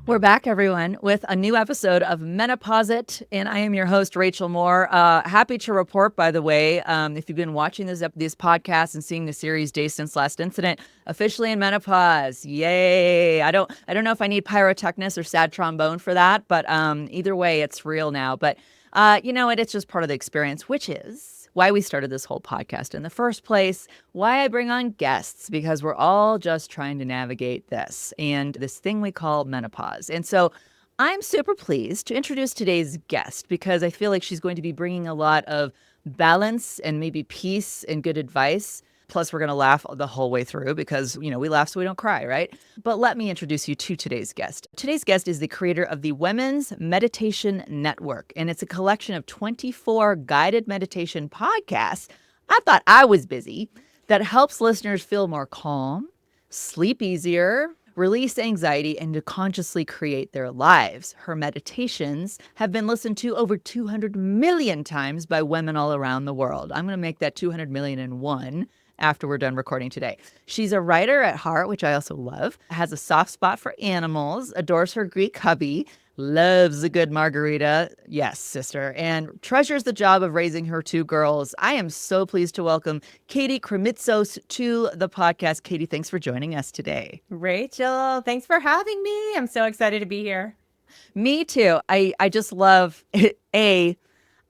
We're back, everyone, with a new episode of MenopauseIt, and I am your host, Rachel Moore. Happy to report, by the way, if you've been watching these podcasts and seeing the series Days Since Last Incident, officially in menopause. Yay! I don't know if I need pyrotechnics or sad trombone for that, but either way, it's real now. But you know what? It's just part of the experience, which is why we started this whole podcast in the first place, why I bring on guests, because we're all just trying to navigate this and this thing we call menopause. And so I'm super pleased to introduce today's guest because I feel like she's going to be bringing a lot of balance and maybe peace and good advice. Plus, we're going to laugh the whole way through because, you know, we laugh so we don't cry, right? But let me introduce you to today's guest. Today's guest is the creator of the Women's Meditation Network, and it's a collection of 24 guided meditation podcasts. I thought I was busy that helps listeners feel more calm, sleep easier, release anxiety, and to consciously create their lives. Her meditations have been listened to over 200 million times by women all around the world. I'm going to make that 200 million and one after we're done recording today. She's a writer at heart, which I also love, has a soft spot for animals, adores her Greek hubby, loves a good margarita. Yes, sister. And treasures the job of raising her two girls. I am so pleased to welcome Katie Krimitsos to the podcast. Katie, thanks for joining us today. Rachel, thanks for having me. I'm so excited to be here. Me too. I just love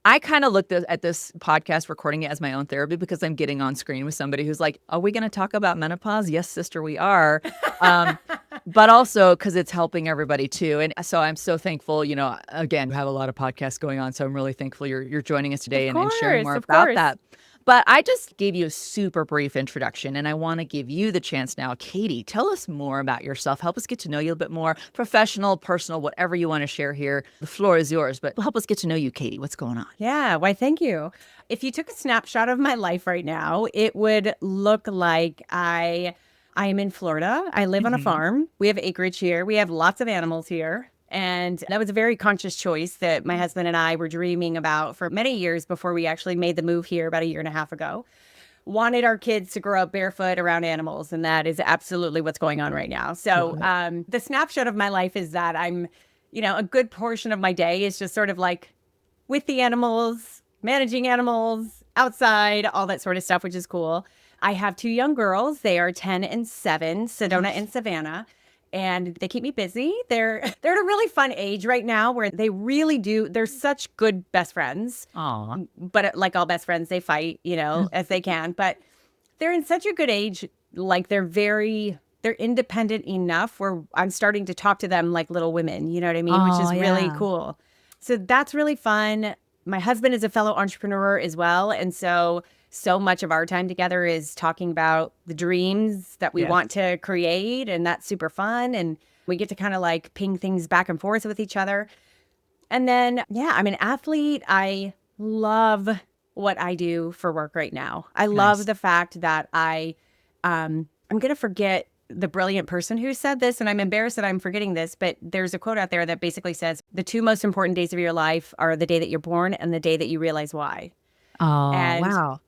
I kind of looked at this podcast, recording it as my own therapy because I'm getting on screen with somebody who's like, are we going to talk about menopause? Yes, sister, we are. But also because it's helping everybody too. And so I'm so thankful, you know, again, we have a lot of podcasts going on. So I'm really thankful you're joining us today and sharing more about that. But I just gave you a super brief introduction, and I want to give you the chance now. Katie, tell us more about yourself. Help us get to know you a bit more, professional, personal, whatever you want to share here. The floor is yours, but help us get to know you, Katie. What's going on? Yeah, why, thank you. If you took a snapshot of my life right now, it would look like I am in Florida. I live on a farm. We have acreage here. We have lots of animals here. And that was a very conscious choice that my husband and I were dreaming about for many years before we actually made the move here about a year and a half ago. Wanted our kids to grow up barefoot around animals, and that is absolutely what's going on right now. So the snapshot of my life is that I'm, you know, a good portion of my day is just sort of like with the animals, managing animals, outside, all that sort of stuff, which is cool. I have two young girls. They are 10 and 7, Sedona and Savannah. And they keep me busy. They're at a really fun age right now where they really do. They're such good best friends. Aw. But like all best friends, they fight, you know, as they can. But they're in such a good age. Like they're independent enough where I'm starting to talk to them like little women, you know what I mean? Which is really cool. So that's really fun. My husband is a fellow entrepreneur as well. And so much of our time together is talking about the dreams that we want to create. And that's super fun. And we get to kind of like ping things back and forth with each other. And then, yeah, I'm an athlete. I love what I do for work right now. I love the fact that I'm going to forget the brilliant person who said this, and I'm embarrassed that I'm forgetting this, but there's a quote out there that basically says, the two most important days of your life are the day that you're born and the day that you realize why. Oh, And wow.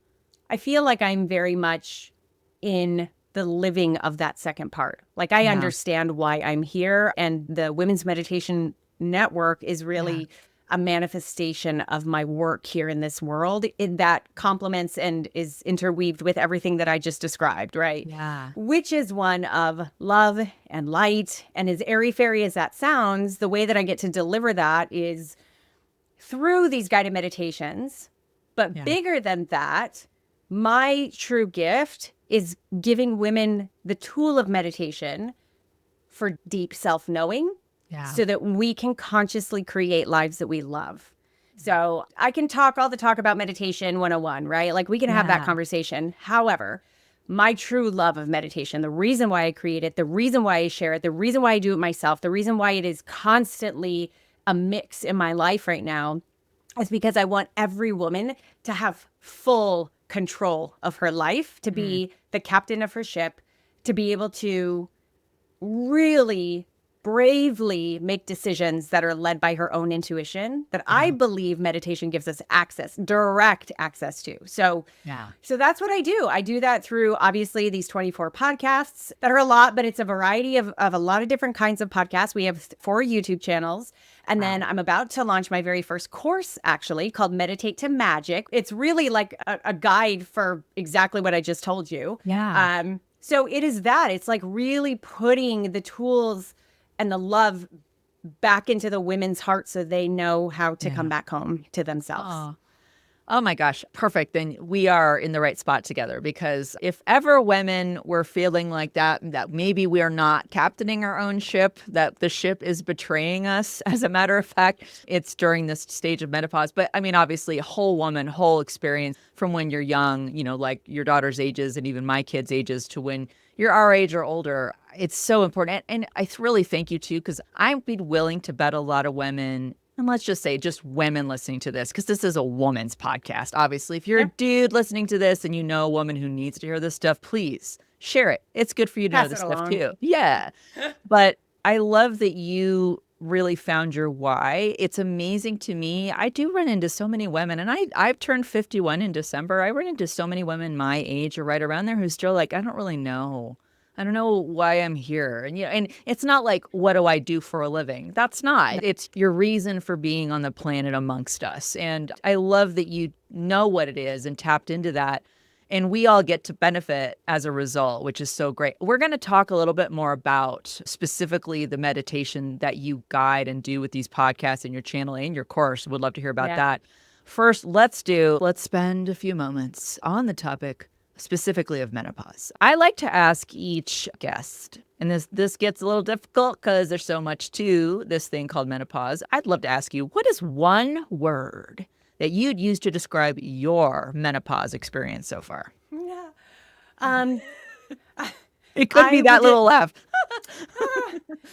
I feel like I'm very much in the living of that second part. Like I understand why I'm here, and the Women's Meditation Network is really a manifestation of my work here in this world that complements and is interweaved with everything that I just described, right? Yeah. Which is one of love and light. And as airy-fairy as that sounds, the way that I get to deliver that is through these guided meditations. But bigger than that, my true gift is giving women the tool of meditation for deep self-knowing. So that we can consciously create lives that we love. So I can talk all the talk about meditation 101, right? Like we can have that conversation. However, my true love of meditation, the reason why I create it, the reason why I share it, the reason why I do it myself, the reason why it is constantly a mix in my life right now is because I want every woman to have full control of her life, to be the captain of her ship, to be able to really bravely make decisions that are led by her own intuition that I believe meditation gives us access, direct access to. So that's what I do. I do that through obviously these 24 podcasts that are a lot, but it's a variety of a lot of different kinds of podcasts. We have 4 YouTube channels. And then I'm about to launch my very first course, actually, called Meditate to Magic. It's really like a guide for exactly what I just told you. So it is that. It's like really putting the tools and the love back into the women's heart so they know how to come back home to themselves. Oh my gosh, perfect. Then we are in the right spot together, because if ever women were feeling like that maybe we are not captaining our own ship, that the ship is betraying us, as a matter of fact, it's during this stage of menopause. But I mean, obviously, a whole woman, whole experience from when you're young, like your daughter's ages and even my kids' ages to when you're our age or older. It's so important. And I really thank you too, because I'd be willing to bet a lot of women, and let's just say just women listening to this, because this is a woman's podcast. Obviously, if you're a dude listening to this and you know a woman who needs to hear this stuff, please share it. It's good for you to know this stuff too. Yeah. But I love that you really found your why. It's amazing to me. I do run into so many women, and I've turned 51 in December. I run into so many women my age or right around there who's still like, I don't really know. I don't know why I'm here. And and it's not like, what do I do for a living? That's not. It's your reason for being on the planet amongst us. And I love that you know what it is and tapped into that. And we all get to benefit as a result, which is so great. We're going to talk a little bit more about specifically the meditation that you guide and do with these podcasts and your channel and your course. Would love to hear about that. First, let's spend a few moments on the topic specifically of menopause. I like to ask each guest, and this gets a little difficult because there's so much to this thing called menopause. I'd love to ask you, what is one word that you'd use to describe your menopause experience so far? It could be that little laugh.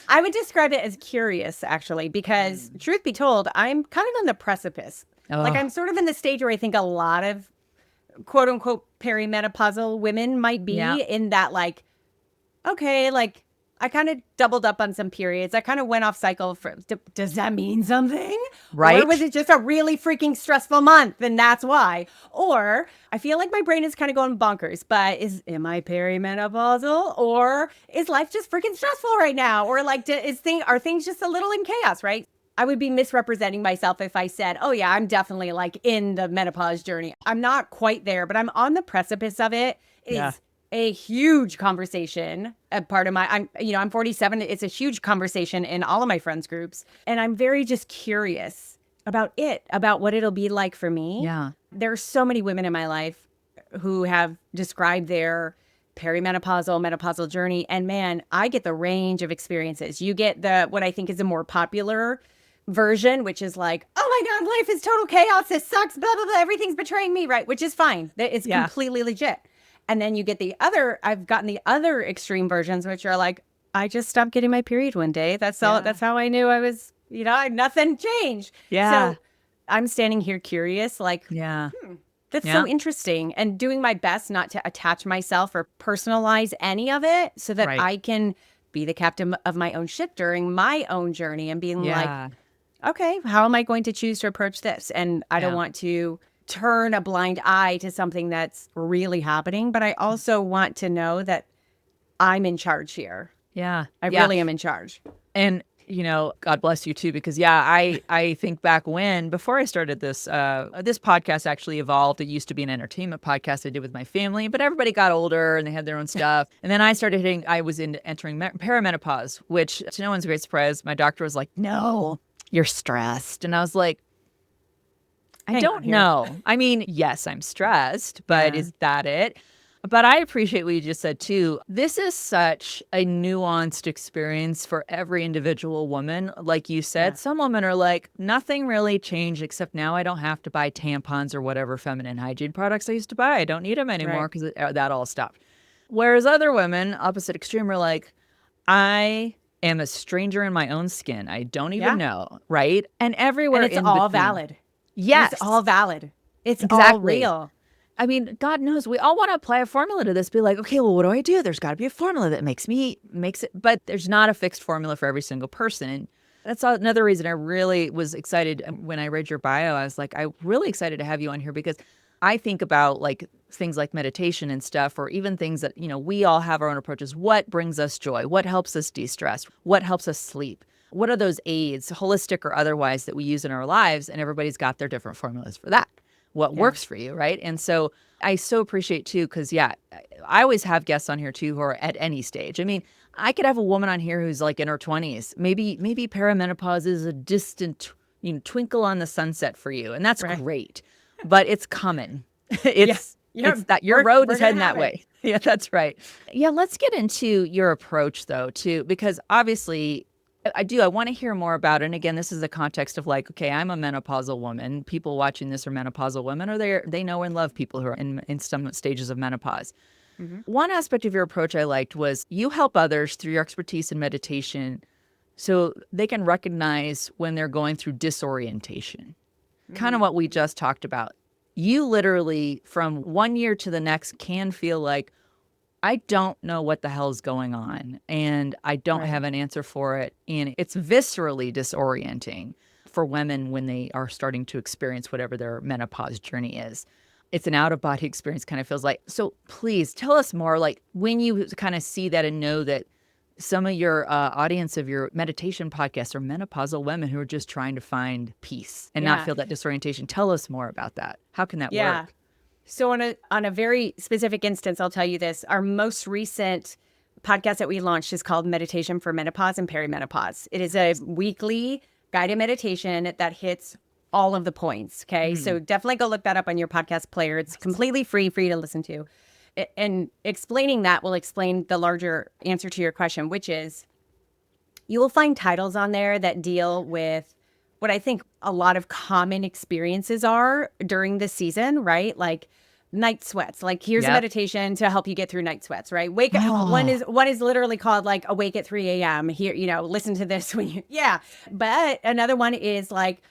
I would describe it as curious, actually, because truth be told, I'm kind of on the precipice. Like, I'm sort of in the stage where I think a lot of quote unquote perimenopausal women might be in that, like, okay, like I kind of doubled up on some periods. I kind of went off cycle for, does that mean something? Right. Or was it just a really freaking stressful month and that's why? Or I feel like my brain is kind of going bonkers, but am I perimenopausal, or is life just freaking stressful right now? Or like, are things just a little in chaos, right? I would be misrepresenting myself if I said, oh yeah, I'm definitely like in the menopause journey. I'm not quite there, but I'm on the precipice of it. It is a huge conversation. A part of I'm 47. It's a huge conversation in all of my friends groups. And I'm very just curious about what it'll be like for me. Yeah. There are so many women in my life who have described their menopausal journey. And man, I get the range of experiences. You get what I think is a more popular version, which is like, oh my God, life is total chaos. This sucks, blah, blah, blah. Everything's betraying me, right? Which is fine. It's completely legit. And then you get I've gotten the other extreme versions, which are like, I just stopped getting my period one day. That's all. That's how I knew I was, nothing changed. Yeah. So I'm standing here curious, like, that's so interesting, and doing my best not to attach myself or personalize any of it so that I can be the captain of my own ship during my own journey and being like, okay, how am I going to choose to approach this? And I don't want to turn a blind eye to something that's really happening, but I also want to know that I'm in charge here. Yeah. I really am in charge. And God bless you too, because I think back before I started this podcast actually evolved. It used to be an entertainment podcast I did with my family, but everybody got older and they had their own stuff. And then I was entering perimenopause, which to no one's great surprise, my doctor was like, no, you're stressed. And I was like, I don't know. I mean, yes, I'm stressed, but is that it? But I appreciate what you just said too. This is such a nuanced experience for every individual woman. Like you said, some women are like, nothing really changed except now I don't have to buy tampons or whatever feminine hygiene products I used to buy. I don't need them anymore because that all stopped. Whereas other women, opposite extreme, are like, I am a stranger in my own skin. I don't even know, right? And everywhere and it's all between. valid. Yes. It's all valid. It's exactly. all real. I mean, God knows we all want to apply a formula to this. Be like, okay, well, what do I do? There's got to be a formula that makes it, but there's not a fixed formula for every single person. And that's another reason I really was excited when I read your bio. I was like, I'm really excited to have you on here because I think about like things like meditation and stuff, or even things that, we all have our own approaches. What brings us joy? What helps us de-stress? What helps us sleep? What are those aids, holistic or otherwise, that we use in our lives? And everybody's got their different formulas for that. What works for you, right? And so I so appreciate too, because I always have guests on here too who are at any stage. I mean, I could have a woman on here who's like in her 20s. Maybe perimenopause is a distant, twinkle on the sunset for you, and that's great. But it's coming. It's that your road is heading that way. Yeah, that's right. Yeah, let's get into your approach though too, because obviously I want to hear more about it. And again, this is the context of like, okay, I'm a menopausal woman. People watching this are menopausal women, or they know and love people who are in some stages of menopause. Mm-hmm. One aspect of your approach I liked was you help others through your expertise in meditation so they can recognize when they're going through disorientation. Mm-hmm. Kind of what we just talked about. You literally, from one year to the next, can feel like, I don't know what the hell's going on, and I don't have an answer for it. And it's viscerally disorienting for women when they are starting to experience whatever their menopause journey is. It's an out-of-body experience, kind of feels like. So please tell us more, like when you kind of see that and know that some of your audience of your meditation podcasts are menopausal women who are just trying to find peace and not feel that disorientation. Tell us more about that. How can that work? So on a very specific instance, I'll tell you this. Our most recent podcast that we launched is called Meditation for Menopause and Perimenopause. It is a weekly guided meditation that hits all of the points. Okay. So definitely go look that up on your podcast player. It's completely free for you to listen to. And explaining that will explain the larger answer to your question, which is you will find titles on there that deal with what I think a lot of common experiences are during the season, right? Like night sweats. Like here's a meditation to help you get through night sweats, right? Wake up. One is literally called like awake at 3 a.m. Here, listen to this when you, But another one is like,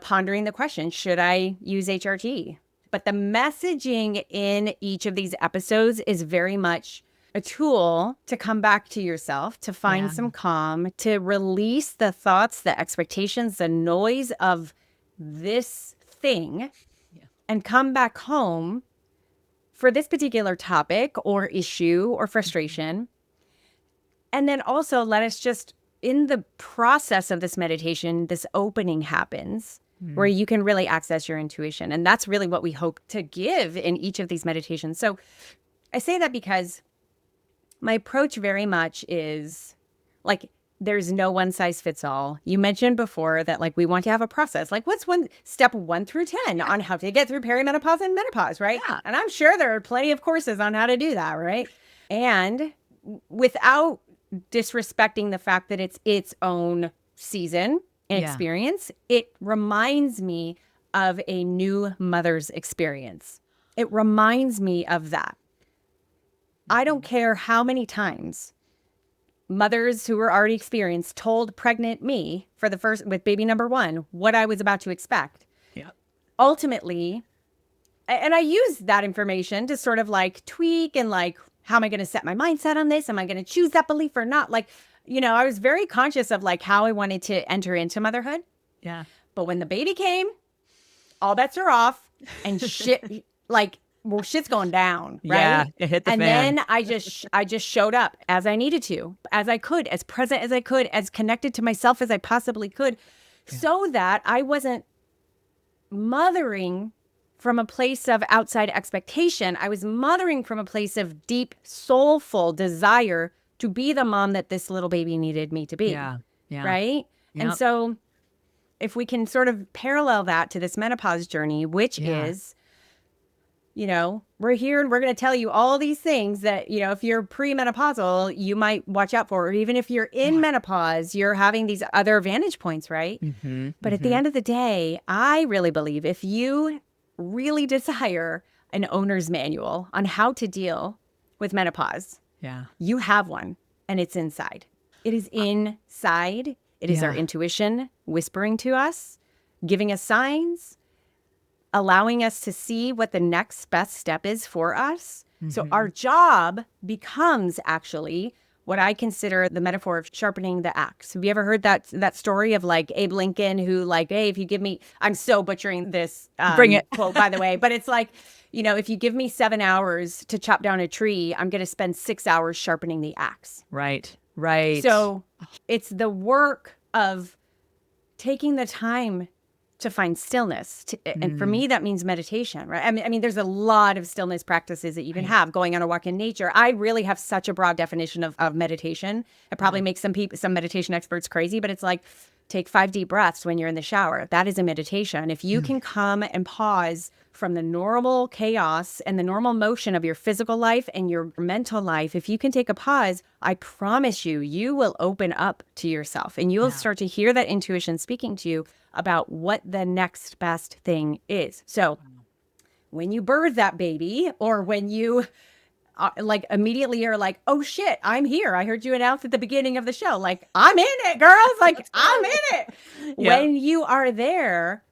pondering the question, should I use HRT? But the messaging in each of these episodes is very much a tool to come back to yourself, to find some calm, to release the thoughts, the expectations, the noise of this thing, and come back home for this particular topic or issue or frustration. And then also let us just, in the process of this meditation, this opening happens where you can really access your intuition. And that's really what we hope to give in each of these meditations. So I say that because my approach very much is like, there's no one size fits all. You mentioned before that like we want to have a process. Like what's step 1 through 10 on how to get through perimenopause and menopause, right? Yeah. And I'm sure there are plenty of courses on how to do that, right? And without disrespecting the fact that it's its own season and experience, it reminds me of a new mother's experience. It reminds me of that. I don't care how many times mothers who were already experienced told pregnant me with baby number 1 what I was about to expect. Yeah. Ultimately, and I use that information to sort of like tweak and like, how am I going to set my mindset on this? Am I going to choose that belief or not? Like, I was very conscious of like how I wanted to enter into motherhood. Yeah. But when the baby came, all bets are off and shit, like, well, shit's going down, right? Yeah, it hit the fan. And then I just showed up as I needed to, as I could, as present as I could, as connected to myself as I possibly could, so that I wasn't mothering from a place of outside expectation. I was mothering from a place of deep, soulful desire to be the mom that this little baby needed me to be. Yeah. Right? Yep. And so if we can sort of parallel that to this menopause journey, which is, we're here and we're going to tell you all these things that, if you're premenopausal, you might watch out for, or even if you're in menopause, you're having these other vantage points, right? Mm-hmm, but at the end of the day, I really believe if you really desire an owner's manual on how to deal with menopause, you have one, and it's inside. It is inside. It is our intuition whispering to us, giving us signs, allowing us to see what the next best step is for us. So Mm-hmm. our job becomes actually what I consider the metaphor of sharpening the axe. Have you ever heard that story of like Abe Lincoln who like, hey, if you give me, I'm so butchering this Bring it. quote, by the way, but it's like, if you give me 7 hours to chop down a tree, I'm going to spend 6 hours sharpening the axe. Right. Right. So it's the work of taking the time to find stillness. And for me, that means meditation, right? I mean, there's a lot of stillness practices that you can have. Going on a walk in nature. I really have such a broad definition of meditation. It probably makes some meditation experts crazy, but it's like, take 5 deep breaths when you're in the shower. That is a meditation. If you can come and pause from the normal chaos and the normal motion of your physical life and your mental life, if you can take a pause, I promise you, you will open up to yourself and you will start to hear that intuition speaking to you about what the next best thing is. So when you birth that baby, or when you like immediately you're like, oh shit, I'm here. I heard you announce at the beginning of the show, like, I'm in it, girls. Like, I'm in it. Yeah. When you are there,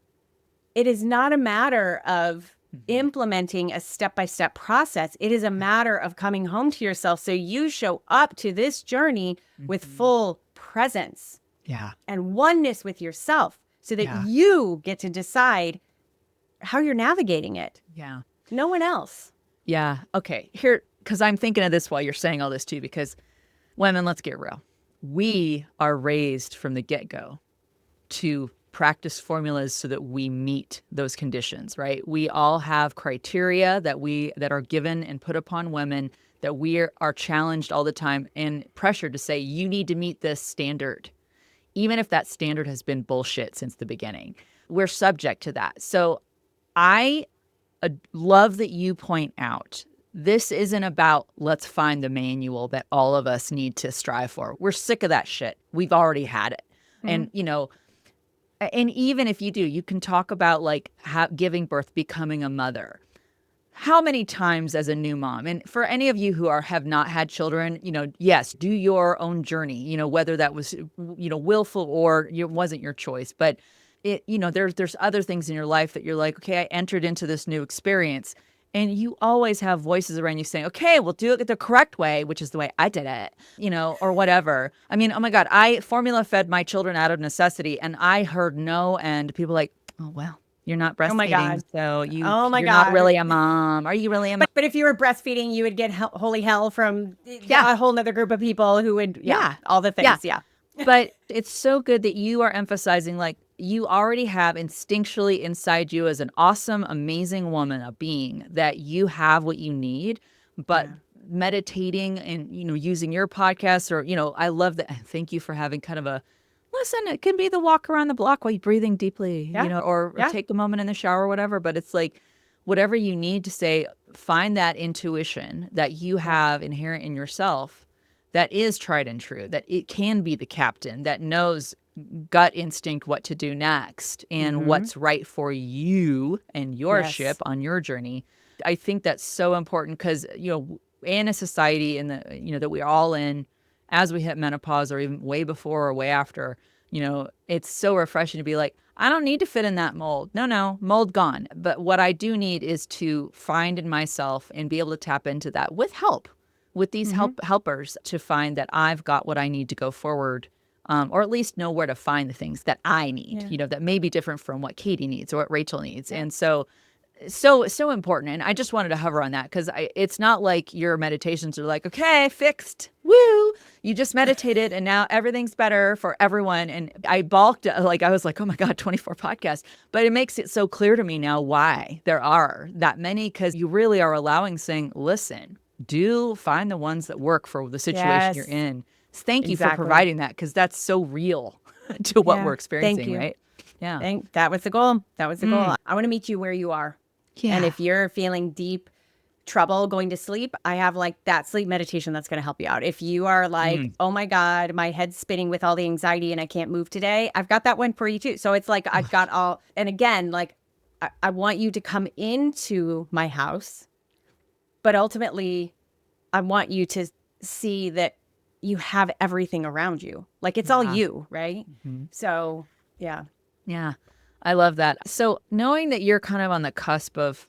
it is not a matter of implementing a step-by-step process. It is a matter of coming home to yourself. So you show up to this journey with full presence and oneness with yourself, so that you get to decide how you're navigating it. Yeah. No one else. Yeah. Okay. Here, because I'm thinking of this while you're saying all this too, because women, let's get real. We are raised from the get-go to practice formulas so that we meet those conditions, right? We all have criteria that are given and put upon women, that we are challenged all the time and pressured to say, you need to meet this standard, even if that standard has been bullshit since the beginning. We're subject to that. So I love that you point out, this isn't about let's find the manual that all of us need to strive for. We're sick of that shit. We've already had it. And, and even if you do, you can talk about like giving birth, becoming a mother. How many times as a new mom, and for any of you who have not had children, yes, do your own journey, whether that was, willful or it wasn't your choice. But there's other things in your life that you're like, okay, I entered into this new experience. And you always have voices around you saying, okay, we'll do it the correct way, which is the way I did it, or whatever. I mean, oh my God, I formula fed my children out of necessity, and I heard no, and people like, oh, well, you're not breastfeeding, Oh my God. so you're God. not really a mom. Are you really a mom? But if you were breastfeeding, you would get holy hell from a whole nother group of people who would, all the things. Yeah. But it's so good that you are emphasizing, like, you already have instinctually inside you as an awesome, amazing woman, a being, that you have what you need. But meditating and, using your podcast, or, I love that. Thank you for having kind of listen, it can be the walk around the block while you're breathing deeply, or take a moment in the shower or whatever. But it's like, whatever you need to say, find that intuition that you have inherent in yourself that is tried and true, that it can be the captain that knows gut instinct what to do next and what's right for you and your ship on your journey. I think that's so important because, in a society that we're all in, as we hit menopause, or even way before or way after, it's so refreshing to be like, I don't need to fit in that mold. No, mold gone. But what I do need is to find in myself and be able to tap into that with help, with these helpers, to find that I've got what I need to go forward, or at least know where to find the things that I need, that may be different from what Katie needs or what Rachel needs. And so important. And I just wanted to hover on that because it's not like your meditations are like, okay, fixed, woo, you just meditated and now everything's better for everyone. And I balked, like I was like, oh my God, 24 podcasts. But it makes it so clear to me now why there are that many, because you really are allowing, saying, listen, do find the ones that work for the situation you're in. Thank you for providing that, because that's so real to what we're experiencing, right? Yeah. That was the goal. That was the goal. I want to meet you where you are. Yeah. And if you're feeling deep trouble going to sleep, I have like that sleep meditation that's going to help you out. If you are like, oh my God, my head's spinning with all the anxiety and I can't move today, I've got that one for you too. So it's like, I've got all, and again, like I want you to come into my house, but ultimately I want you to see that you have everything around you. Like it's all you, right? So yeah. Yeah. I love that. So knowing that you're kind of on the cusp of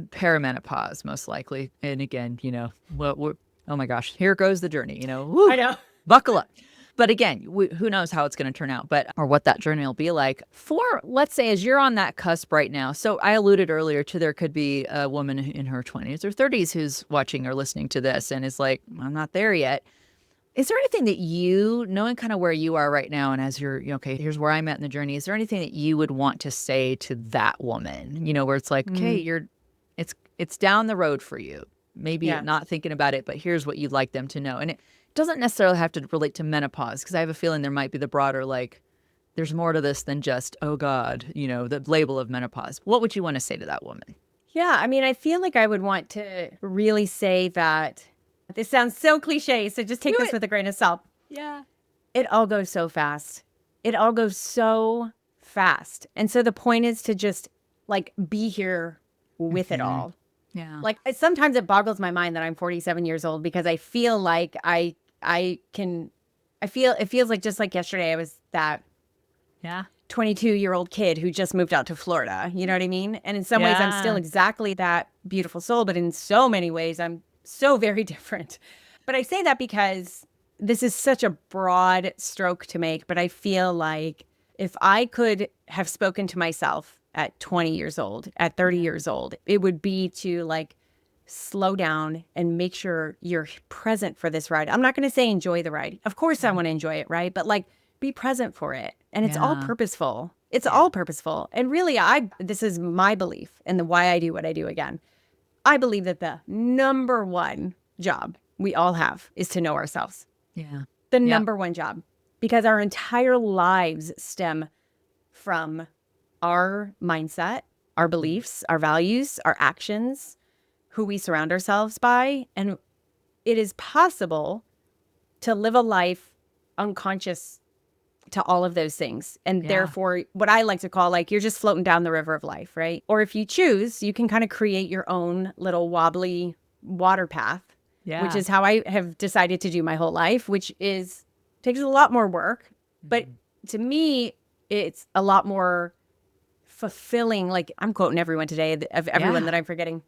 perimenopause, most likely, and again, oh my gosh, here goes the journey, I woo, know. buckle up. But again, who knows how it's going to turn out, or what that journey will be like for, let's say, as you're on that cusp right now. So I alluded earlier to there could be a woman in her 20s or 30s who's watching or listening to this and is like, I'm not there yet. Is there anything that knowing kind of where you are right now and as you're, okay, here's where I'm at in the journey, is there anything that you would want to say to that woman, where it's like, okay, it's down the road for you. Maybe Yeah. not thinking about it, but here's what you'd like them to know. And it doesn't necessarily have to relate to menopause, because I have a feeling there might be the broader, like, there's more to this than just, oh God, the label of menopause. What would you want to say to that woman? Yeah. I mean, I feel like I would want to really say that this sounds so cliche. So just take this with a grain of salt. Yeah. It all goes so fast. It all goes so fast. And so the point is to just like be here with it all. Yeah. Like sometimes it boggles my mind that I'm 47 years old, because I feel like it feels like just like yesterday I was that 22-year-old kid who just moved out to Florida. You know what I mean? And in some ways I'm still exactly that beautiful soul, but in so many ways I'm so very different. But I say that because this is such a broad stroke to make, but I feel like if I could have spoken to myself at 20 years old, at 30 years old, it would be to like slow down and make sure you're present for this ride. I'm not going to say enjoy the ride. Of course I want to enjoy it, right? But like be present for it. And it's all purposeful. It's all purposeful. And really, this is my belief and the why I do what I do again. I believe that the number one job we all have is to know ourselves. Yeah. The number one job, because our entire lives stem from our mindset, our beliefs, our values, our actions, who we surround ourselves by. And it is possible to live a life unconscious to all of those things. And therefore, what I like to call, like, you're just floating down the river of life, right? Or if you choose, you can kind of create your own little wobbly water path, which is how I have decided to do my whole life, which takes a lot more work. But to me, it's a lot more fulfilling. Like, I'm quoting everyone today, of everyone that I'm forgetting.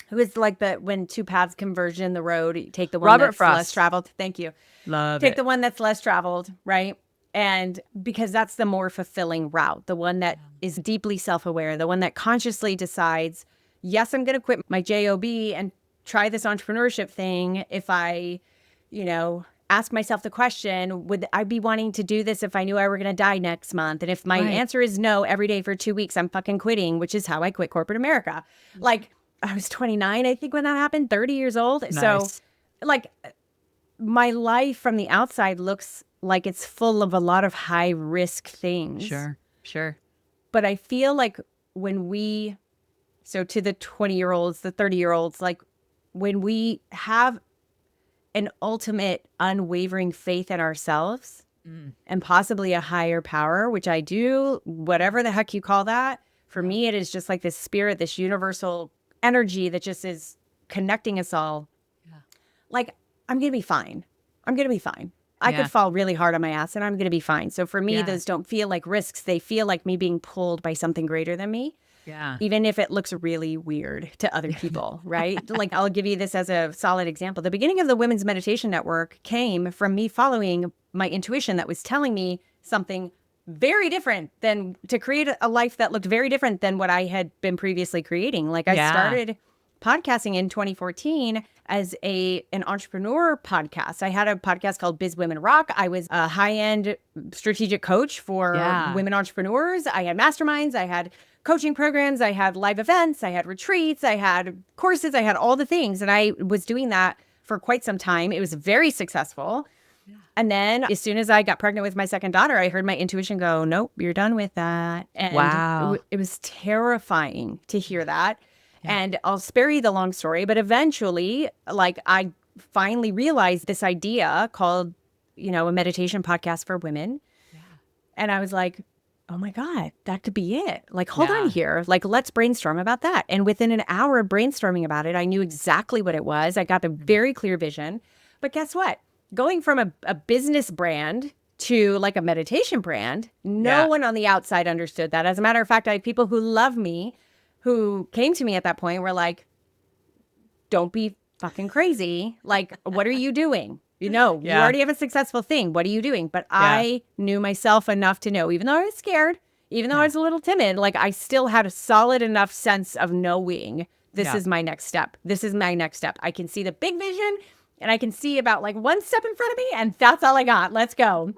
Who is like when two paths converge in the road, you take the one Robert that's Frost. less traveled. Thank you. Take the one that's less traveled, right? And because that's the more fulfilling route, the one that is deeply self-aware, the one that consciously decides, yes, I'm going to quit my job and try this entrepreneurship thing. If I, ask myself the question, would I be wanting to do this if I knew I were going to die next month? And if my answer is no every day for 2 weeks, I'm fucking quitting, which is how I quit corporate America. Like, I was 29, I think, when that happened, 30 years old. Nice. So, like, my life from the outside looks like it's full of a lot of high risk things. Sure. But I feel like so to the 20-year-olds, the 30-year-olds, like, when we have an ultimate unwavering faith in ourselves and possibly a higher power, which I do, whatever the heck you call that, for me, it is just like this spirit, this universal energy that just is connecting us all. Like, I'm going to be fine. I could fall really hard on my ass and I'm going to be fine. So for me, those don't feel like risks. They feel like me being pulled by something greater than me. Yeah. Even if it looks really weird to other people, right? Like, I'll give you this as a solid example. The beginning of the Women's Meditation Network came from me following my intuition that was telling me something very different than to create a life that looked very different than what I had been previously creating. Like, I started podcasting in 2014 as an entrepreneur podcast. I had a podcast called Biz Women Rock. I was a high-end strategic coach for women entrepreneurs. I had masterminds. I had coaching programs. I had live events. I had retreats. I had courses. I had all the things. And I was doing that for quite some time. It was very successful. And then as soon as I got pregnant with my second daughter, I heard my intuition go, nope, you're done with that. And it was terrifying to hear that. And I'll spare you the long story, but eventually, like, I finally realized this idea called, a meditation podcast for women. And I was like, oh my God, that could be it. Like, hold on here. Like, let's brainstorm about that. And within an hour of brainstorming about it, I knew exactly what it was. I got a very clear vision. But guess what? Going from a business brand to like a meditation brand. No one on the outside understood that. As a matter of fact, I have people who love me who came to me at that point were like, don't be fucking crazy. Like, what are you doing? You already have a successful thing. What are you doing? But I knew myself enough to know, even though I was scared, even though I was a little timid, like I still had a solid enough sense of knowing this is my next step. This is my next step. I can see the big vision and I can see about like one step in front of me and that's all I got. Let's go.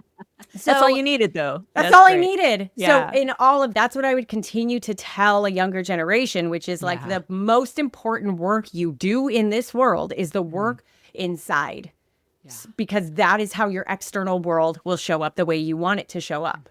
So, that's all you needed though. That's all I needed. Yeah. So in all of that's what I would continue to tell a younger generation, which is like the most important work you do in this world is the work inside. Because that is how your external world will show up the way you want it to show up.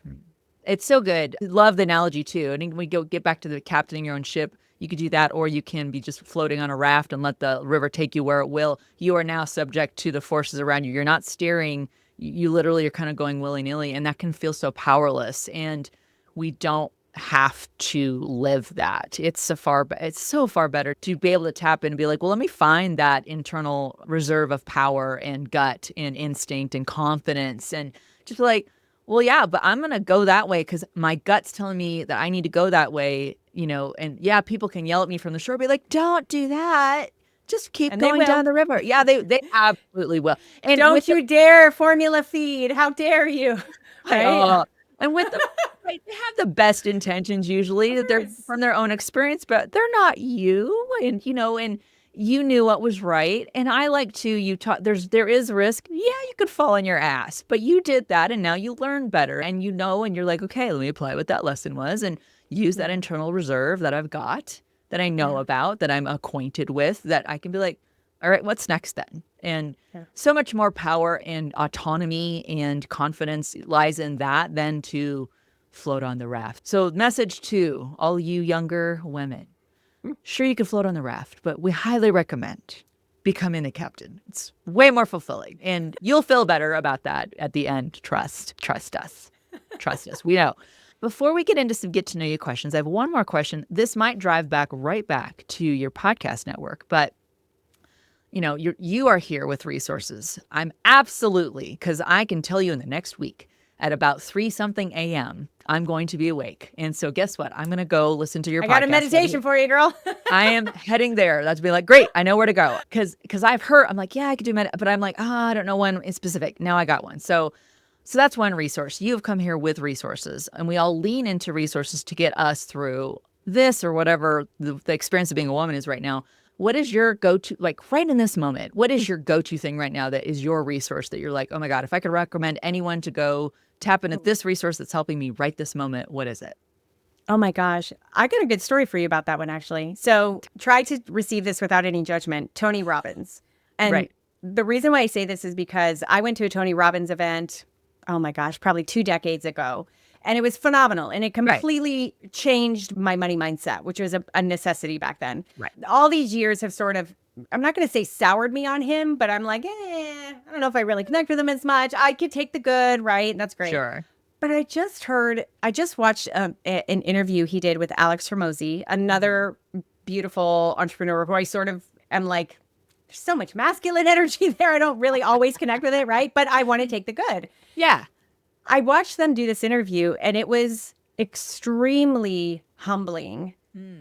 It's so good. Love the analogy too. And we get back to the captaining your own ship. You could do that, or you can be just floating on a raft and let the river take you where it will. You are now subject to the forces around you. You're not steering. You literally are kind of going willy-nilly, and that can feel so powerless. And we don't have to live that. It's so far better to be able to tap in and be like, well, let me find that internal reserve of power and gut and instinct and confidence, and just like, well, yeah, but I'm going to go that way because my gut's telling me that I need to go that way, and people can yell at me from the shore, be like, don't do that. Just keep going down the river. Yeah, they absolutely will. And don't you dare formula feed. How dare you? Right? And with the they have the best intentions usually. They're from their own experience, but they're not you. And and you knew what was right. And I like to there is risk. Yeah, you could fall on your ass, but you did that, and now you learn better, and and you're like, okay, let me apply what that lesson was and use that internal reserve that I've got, that I know about, that I'm acquainted with, that I can be like, all right, what's next then? And so much more power and autonomy and confidence lies in that than to float on the raft. So message to all you younger women. Sure, you can float on the raft, but we highly recommend becoming a captain. It's way more fulfilling, and you'll feel better about that at the end. Trust us. Trust us. We know. Before we get into some get to know you questions, I have one more question. This might drive right back to your podcast network, but you are here with resources. I'm absolutely, because I can tell you in the next week at about 3-something a.m., I'm going to be awake. And so guess what? I'm going to go listen to your podcast. I got a meditation for you, girl. I am heading there. That's be like, great, I know where to go. Because I've heard, I'm like, yeah, I could do but I'm like, I don't know one in specific. Now I got one. So that's one resource. You have come here with resources, and we all lean into resources to get us through this or whatever the experience of being a woman is right now. What is your go-to, like right in this moment, what is your go-to thing right now that is your resource that you're like, oh my God, if I could recommend anyone to go tap into this resource that's helping me right this moment, what is it? Oh my gosh. I got a good story for you about that one, actually. So try to receive this without any judgment. Tony Robbins. And the reason why I say this is because I went to a Tony Robbins event, oh my gosh, probably 2 decades ago. And it was phenomenal. And it completely changed my money mindset, which was a necessity back then. Right. All these years have sort of, I'm not going to say soured me on him, but I'm like, I don't know if I really connect with him as much. I could take the good, right? And that's great. Sure. But I just watched an interview he did with Alex Hormozy, another beautiful entrepreneur who I sort of am like, there's so much masculine energy there. I don't really always connect with it, right? But I want to take the good. Yeah. I watched them do this interview, and it was extremely humbling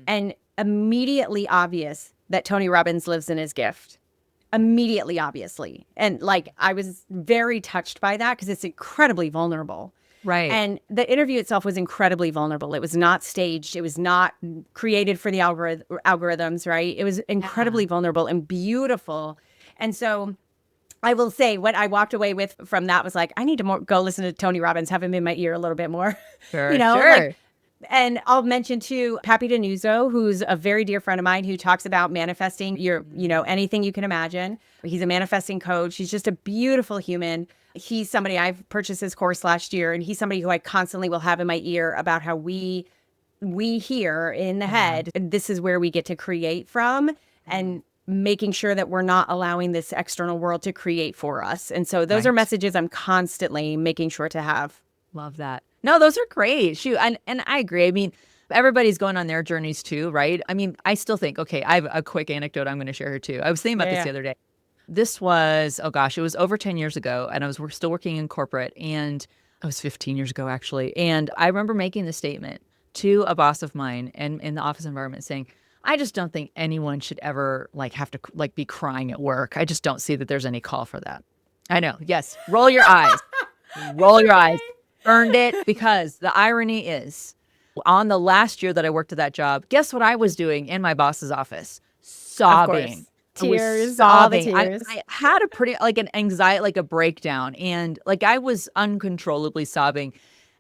and immediately obvious that Tony Robbins lives in his gift. Immediately, obviously. And like, I was very touched by that because it's incredibly vulnerable. Right. And the interview itself was incredibly vulnerable. It was not staged. It was not created for the algorithms, right? It was incredibly vulnerable and beautiful. And so I will say what I walked away with from that was like, I need to go listen to Tony Robbins, have him in my ear a little bit more. Sure, sure. Like, and I'll mention too, Pappy D'Annunzio, who's a very dear friend of mine who talks about manifesting anything you can imagine. He's a manifesting coach. He's just a beautiful human. He's somebody, I've purchased his course last year, and he's somebody who I constantly will have in my ear about how we here in the head, and this is where we get to create from, and making sure that we're not allowing this external world to create for us. And so those are messages I'm constantly making sure to have. Love that. No, those are great. Shoot. And I agree. I mean, everybody's going on their journeys too, right? I mean, I still think, okay, I have a quick anecdote I'm going to share here too. I was thinking about this the other day. This was, oh gosh, it was over 10 years ago, and I was still working in corporate, and it was 15 years ago, actually. And I remember making the statement to a boss of mine and in the office environment saying, I just don't think anyone should ever have to be crying at work. I just don't see that there's any call for that. I know. Yes. Roll your eyes. Roll your eyes. Earned it, because the irony is, on the last year that I worked at that job, guess what I was doing in my boss's office? Sobbing. Tears, all the tears. I had a pretty, an anxiety, a breakdown, and I was uncontrollably sobbing.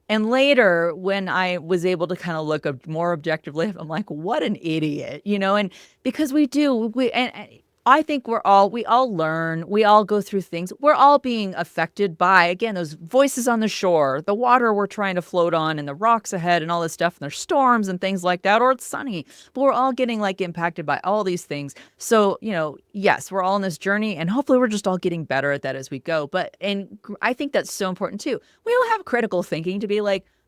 And later, when I was able to kind of look more objectively, I'm like, what an idiot, and because and I think we all learn, we all go through things. We're all being affected by, again, those voices on the shore, the water we're trying to float on, and the rocks ahead and all this stuff. And there's storms and things like that, or it's sunny, but we're all getting impacted by all these things. So, yes, we're all on this journey, and hopefully we're just all getting better at that as we go. And I think that's so important too. We all have critical thinking to be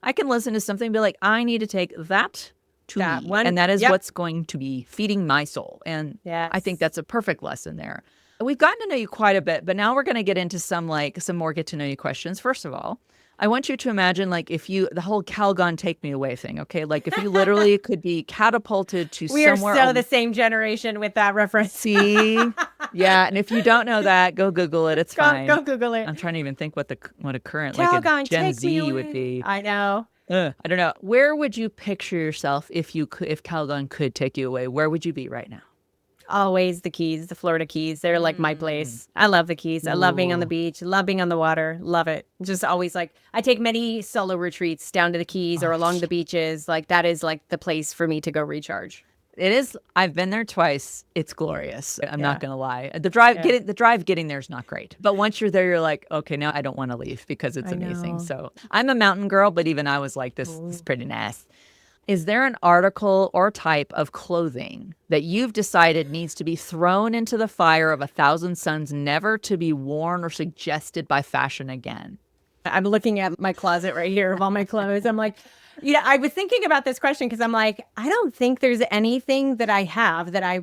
I can listen to something and be I need to take that to me. And that is what's going to be feeding my soul. And I think that's a perfect lesson there. We've gotten to know you quite a bit, but now we're going to get into some more get to know you questions. First of all, I want you to imagine if you, the whole Calgon take me away thing, okay? If you literally could be catapulted to we somewhere. We are so the same generation with that reference. See? Yeah. And if you don't know that, go Google it. It's fine. Go Google it. I'm trying to even think what a current, Calgon, a Gen Z would be. I know. I don't know. Where would you picture yourself if Calgon could take you away? Where would you be right now? Always the Keys, the Florida Keys. They're my place. I love the Keys. I love being on the beach, love being on the water, love it. Just always I take many solo retreats down to the Keys or along the beaches. That is the place for me to go recharge. It is. I've been there twice. It's glorious. I'm not going to lie. The drive getting there is not great. But once you're there, you're okay, now I don't want to leave because it's amazing. So I'm a mountain girl, but even I was this is pretty nice. Is there an article or type of clothing that you've decided needs to be thrown into the fire of 1,000 suns, never to be worn or suggested by fashion again? I'm looking at my closet right here of all my clothes. I'm I was thinking about this question because I'm I don't think there's anything that I have that I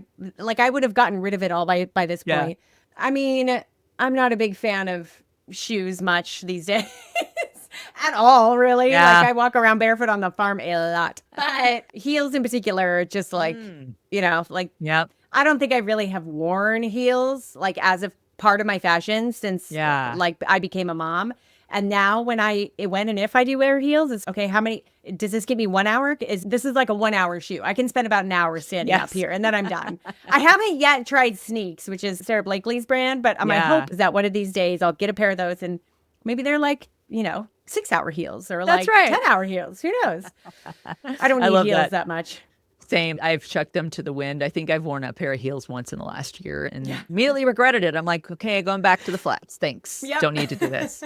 would have gotten rid of it all by this point. I mean, I'm not a big fan of shoes much these days. At all, really. I walk around barefoot on the farm a lot. But heels in particular, just Yep. I don't think I really have worn heels as a part of my fashion since I became a mom. And now when and if I do wear heels, it's okay, how many, does this give me 1 hour? This is a 1 hour shoot. I can spend about an hour standing up here and then I'm done. I haven't yet tried Sneaks, which is Sarah Blakely's brand, but my hope is that one of these days I'll get a pair of those and maybe they're 6-hour heels or 10-hour heels. Who knows? I don't need heels that much. Same. I've chucked them to the wind. I think I've worn a pair of heels once in the last year and immediately regretted it. I'm okay, going back to the flats. Thanks. Yep. Don't need to do this.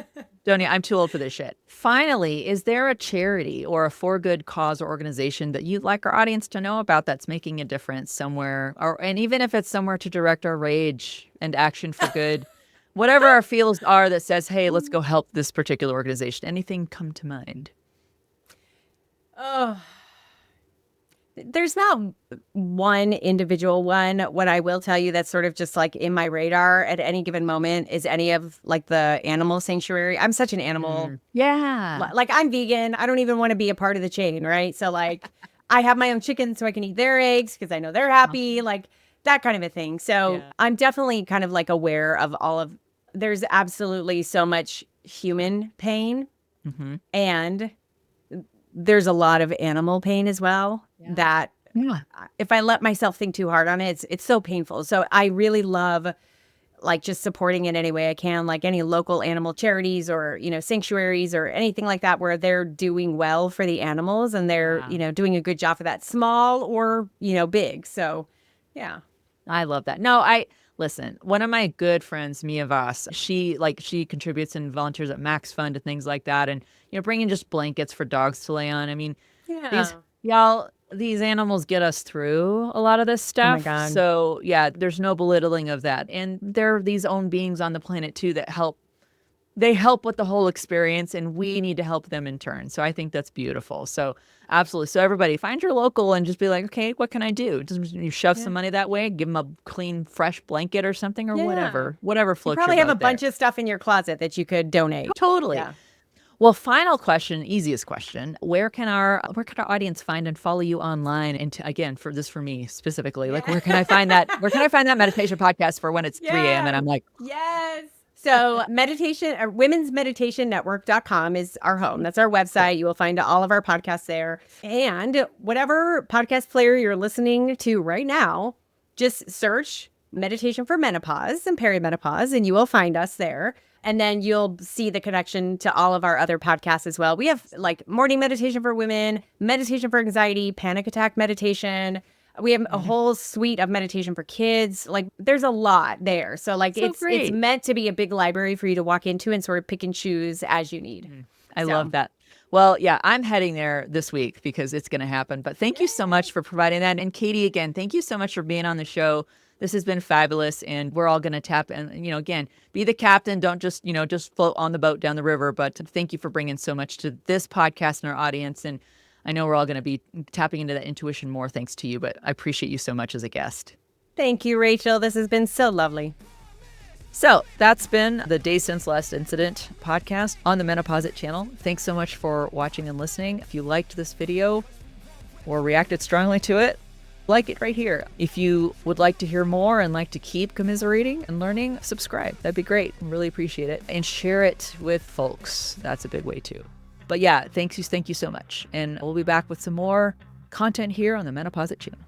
I'm too old for this shit. Finally, is there a charity or a for good cause or organization that you'd like our audience to know about that's making a difference somewhere, and even if it's somewhere to direct our rage and action for good? Whatever our feels are that says, hey, let's go help this particular organization. Anything come to mind? Oh, there's not one individual one. What I will tell you that's sort of just in my radar at any given moment is any of the animal sanctuary. I'm such an animal. Yeah. I'm vegan. I don't even want to be a part of the chain, right? So I have my own chickens so I can eat their eggs because I know they're happy, that kind of a thing. So I'm definitely kind of aware of all of, there's absolutely so much human pain and there's a lot of animal pain as well that if I let myself think too hard on it, it's so painful. So I really love just supporting in any way I can, any local animal charities or, sanctuaries or anything like that where they're doing well for the animals and they're, doing a good job for that, small or, big. So, yeah. I love that. Listen, one of my good friends, Mia Voss, she contributes and volunteers at Max Fund and things like that. And, bringing just blankets for dogs to lay on. I mean, these animals get us through a lot of this stuff. Oh my God. So there's no belittling of that. And there are these own beings on the planet too that help they help with the whole experience, and we need to help them in turn. So I think that's beautiful. So absolutely. So everybody find your local and just be like, okay, what can I do? Just you shove some money that way, give them a clean, fresh blanket or something or whatever You floats probably your have a boat there. bunch of stuff in your closet that you could donate. Totally. Yeah. Well, final question, easiest question. Where can our audience find and follow you online? And again, for me specifically, like where can I find that? Where can I find that meditation podcast for when it's 3 a.m. and I'm like, yes. So womensmeditationnetwork.com is our home. That's our website. You will find all of our podcasts there. And whatever podcast player you're listening to right now, just search meditation for menopause and perimenopause, and you will find us there. And then you'll see the connection to all of our other podcasts as well. We have like morning meditation for women, meditation for anxiety, panic attack meditation. We have a whole suite of meditation for kids. Like there's a lot there. So like it's meant to be a big library for you to walk into and sort of pick and choose as you need. I love that. Well, yeah, I'm heading there this week because it's going to happen. But thank you so much for providing that. And Katie, again, thank you so much for being on the show. This has been fabulous, and we're all going to tap and, again, be the captain. Don't just float on the boat down the river, but thank you for bringing so much to this podcast and our audience. And I know we're all going to be tapping into that intuition more thanks to you, but I appreciate you so much as a guest. Thank you, Rachel. This has been so lovely. So that's been the Day Since Last Incident podcast on the MenopauseIt channel. Thanks so much for watching and listening. If you liked this video or reacted strongly to it, like it right here. If you would like to hear more and like to keep commiserating and learning, subscribe. That'd be great. Really appreciate it. And share it with folks. That's a big way too. But yeah, thank you so much. And we'll be back with some more content here on the MenopauseIt channel.